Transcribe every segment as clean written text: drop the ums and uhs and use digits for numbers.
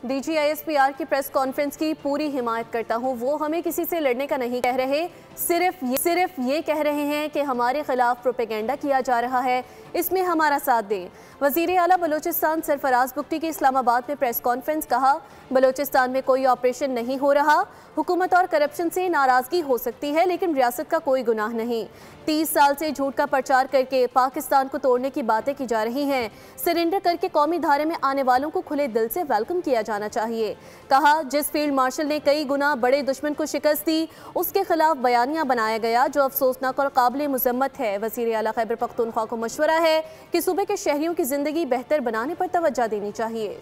DGISPR की press conference की पूरी हिमायत करता हूं। वो हमें किसी से लड़ने का नहीं कह रहे, सिर्फ ये कह रहे हैं कि हमारे खिलाफ प्रोपेगेंडा किया जा रहा है, इसमें हमारा साथ दें। वज़ीर आला बलूचिस्तान सरफराज बुख्ती की इस्लामाबाद में प्रेस कॉन्फ्रेंस। कहा, बलूचिस्तान में कोई ऑपरेशन नहीं हो रहा, हुकूमत और करप्शन से नाराजगी हो सकती है लेकिन रियासत का कोई गुनाह नहीं। 30 साल से झूठ का प्रचार करके पाकिस्तान को तोड़ने की बातें की जा रही हैं। सरेंडर करके कौमी धारे में आने वालों को खुले दिल से वेलकम किया जाना चाहिए। कहा, जिस फील्ड मार्शल ने कई गुना बड़े दुश्मन को शिकस्त दी, उसके खिलाफ बयानिया बनाया गया जो अफसोसनाक और काबिल मुजम्मत है। वज़ीर आला खैबर पख्तूनख्वा को मशवरा है कि सूबे के शहरियों की जिंदगी बेहतर बनाने पर तवज्जो देनी चाहिए।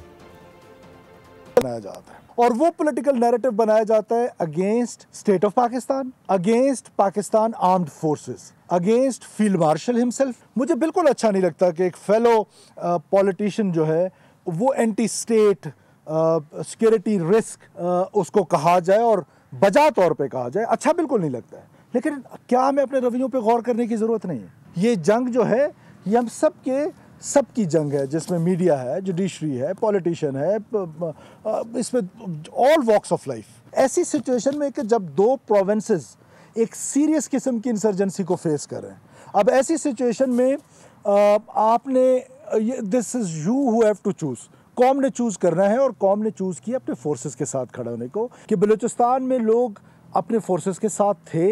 बनाया जाता है और वो पॉलिटिकल नैरेटिव बनाया जाता है against state of Pakistan, against Pakistan armed forces, against field marshal himself. मुझे बिल्कुल अच्छा नहीं लगता कि एक फेलो पॉलिटिशियन जो है वो एंटी स्टेट सिक्योरिटी रिस्क उसको कहा जाए और बजा तौर पे कहा जाए। अच्छा बिल्कुल नहीं लगता है, लेकिन क्या हमें अपने रवैयों पे गौर करने की ज़रूरत नहीं है? ये जंग जो है ये हम सबकी जंग है, जिसमें मीडिया है, जुडिशरी है, पॉलिटिशियन है, इसमें ऑल वॉक्स ऑफ लाइफ। ऐसी सिचुएशन में कि जब दो प्रोविंसेस एक सीरियस किस्म की इंसर्जेंसी को फेस कर रहे हैं, अब ऐसी सिचुएशन में आपने this is you who have to choose. कौम ने चूज करना है और कौम ने चूज किया अपने फोर्सेस के साथ खड़ा होने को, कि बलूचिस्तान में लोग अपने फोर्सेस के साथ थे,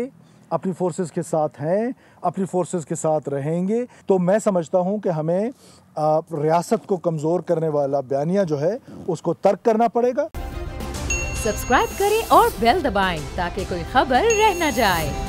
अपनी फोर्सेस के साथ हैं, अपनी फोर्सेस के साथ रहेंगे। तो मैं समझता हूं कि हमें रियासत को कमज़ोर करने वाला बयानिया जो है उसको तर्क करना पड़ेगा। सब्सक्राइब करें और बेल दबाएं ताकि कोई खबर रह न जाए।